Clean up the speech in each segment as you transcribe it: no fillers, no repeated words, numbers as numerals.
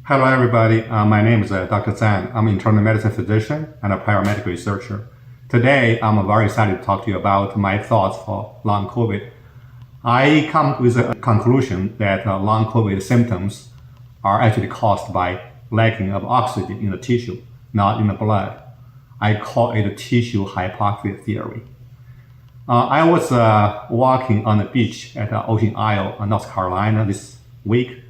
Hello, everybody. My name is Dr. Zhang. I'm an internal medicine physician and a paramedical researcher. Today, I'm very excited to talk to you about my thoughts for long COVID. I come with a conclusion that long COVID symptoms are actually caused by lacking of oxygen in the tissue, not in the blood. I call it a tissue hypoxia theory. I was walking on the beach at Ocean Isle, North Carolina this week.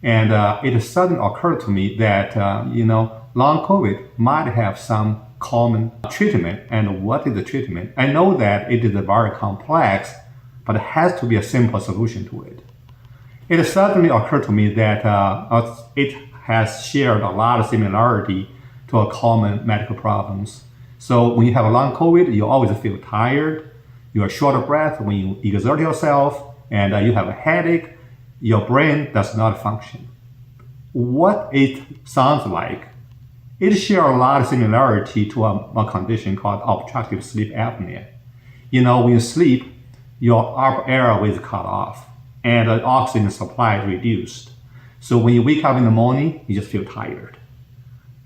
And it suddenly occurred to me that, long COVID might have some common treatment. And what is the treatment? I know that it is very complex, but it has to be a simple solution to it. It suddenly occurred to me that it has shared a lot of similarity to a common medical problems. So when you have a long COVID, you always feel tired, you are short of breath when you exert yourself, and you have a headache. Your brain does not function. What it sounds like, it shares a lot of similarity to a condition called obstructive sleep apnea. When you sleep, your upper airway is cut off and the oxygen supply is reduced. So when you wake up in the morning, you just feel tired.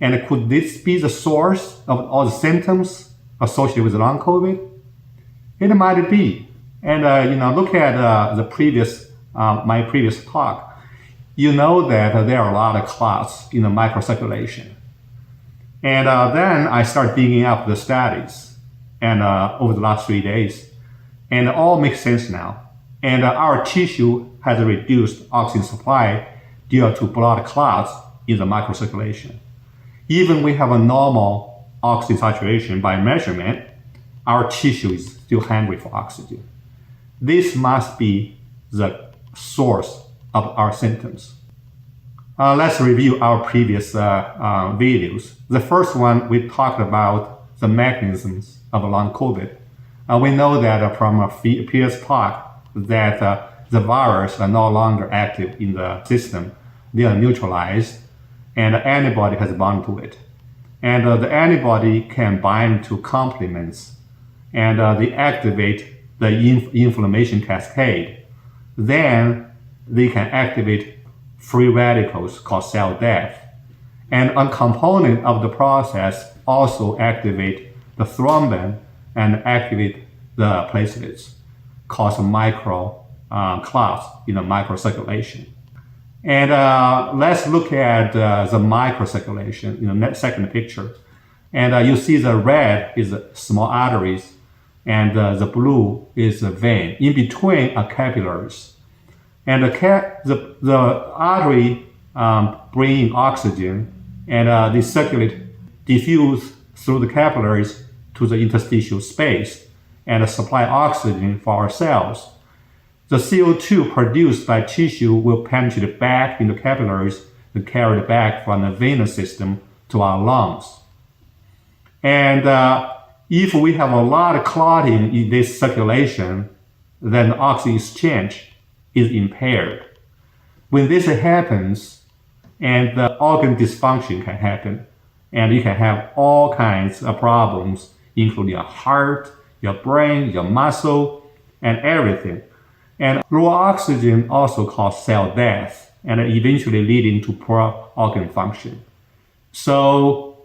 And could this be the source of all the symptoms associated with long COVID? It might be. And look at my previous talk. You know that there are a lot of clots in the microcirculation. And then I start digging up the studies and over the last 3 days. And it all makes sense now. And our tissue has a reduced oxygen supply due to blood clots in the microcirculation. Even we have a normal oxygen saturation by measurement, our tissue is still hungry for oxygen. This must be the source of our symptoms. Let's review our previous videos. The first one, we talked about the mechanisms of long COVID. We know that from a previous talk that the virus are no longer active in the system. They are neutralized and the antibody has bound to it. And the antibody can bind to complements and they activate the inflammation cascade. Then they can activate free radicals called cell death. And a component of the process also activate the thrombin and activate the platelets, cause micro clots in the microcirculation. And let's look at the microcirculation in the second picture. And you see the red is small arteries and the blue is a vein. In between are capillaries. And the artery bringing oxygen and they circulate, diffuse through the capillaries to the interstitial space and supply oxygen for our cells. The CO2 produced by tissue will penetrate back into capillaries and carry it back from the venous system to our lungs. And if we have a lot of clotting in this circulation, then the oxygen exchange is impaired. When this happens, and the organ dysfunction can happen, and you can have all kinds of problems, including your heart, your brain, your muscle, and everything. And low oxygen also causes cell death, and eventually leading to poor organ function. So,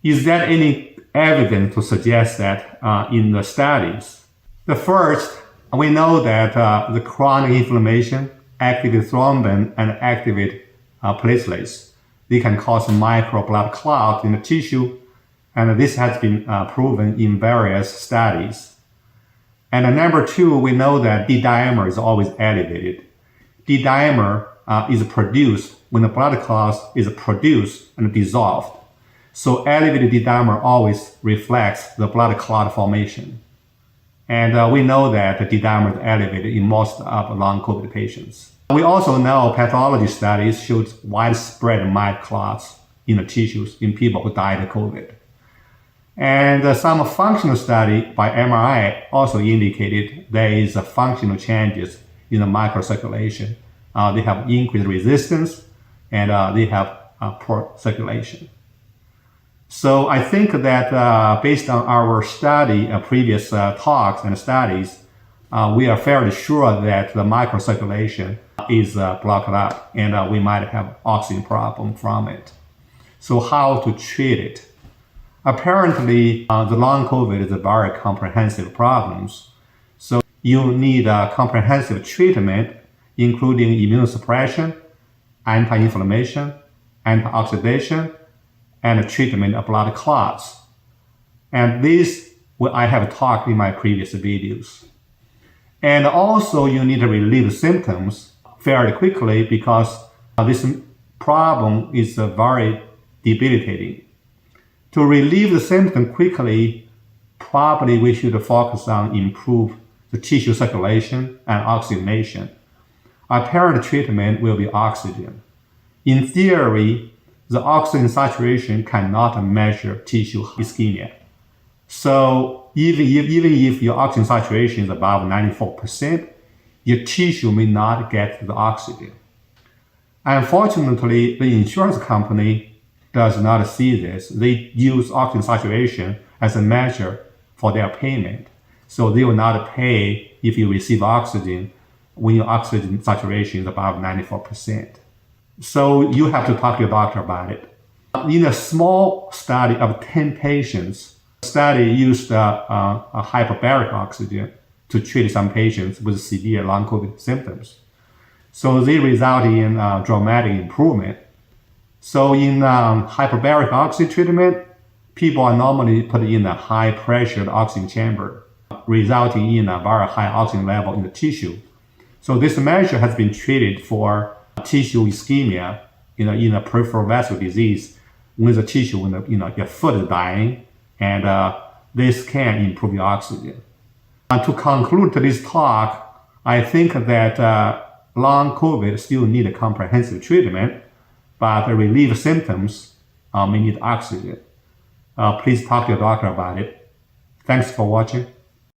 is there any evidence to suggest that in the studies? The first, we know that the chronic inflammation activates thrombin and activates platelets. They can cause micro blood clot in the tissue, and this has been proven in various studies. And number two, we know that D-dimer is always elevated. D-dimer is produced when the blood clot is produced and dissolved. So elevated D-dimer always reflects the blood clot formation. And we know that the D-dimer is elevated in most of long COVID patients. We also know pathology studies showed widespread mild clots in the tissues in people who died of COVID. And some functional study by MRI also indicated there is a functional changes in the microcirculation. They have increased resistance and they have poor circulation. So I think that based on our study, previous talks and studies, we are fairly sure that the microcirculation is blocked up, and we might have oxygen problem from it. So how to treat it? Apparently, the long COVID is a very comprehensive problem. So you need a comprehensive treatment, including immunosuppression, anti-inflammation, antioxidation, and treatment of blood clots. And this I have talked in my previous videos. And also you need to relieve symptoms fairly quickly because this problem is very debilitating. To relieve the symptom quickly, probably we should focus on improve the tissue circulation and oxygenation. Apparent treatment will be oxygen. In theory, the oxygen saturation cannot measure tissue ischemia. So even if your oxygen saturation is above 94%, your tissue may not get the oxygen. Unfortunately, the insurance company does not see this. They use oxygen saturation as a measure for their payment. So they will not pay if you receive oxygen when your oxygen saturation is above 94%. So you have to talk to your doctor about it. In a small study of 10 patients, the study used a hyperbaric oxygen to treat some patients with severe long COVID symptoms. So they result in dramatic improvement. So in hyperbaric oxygen treatment, people are normally put in a high pressured oxygen chamber, resulting in a very high oxygen level in the tissue. So this measure has been treated for tissue ischemia in a peripheral vascular disease when the tissue, your foot is dying, and this can improve your oxygen. To conclude this talk, I think that long COVID still need a comprehensive treatment, but to relieve symptoms may need oxygen. Please talk to your doctor about it. Thanks for watching.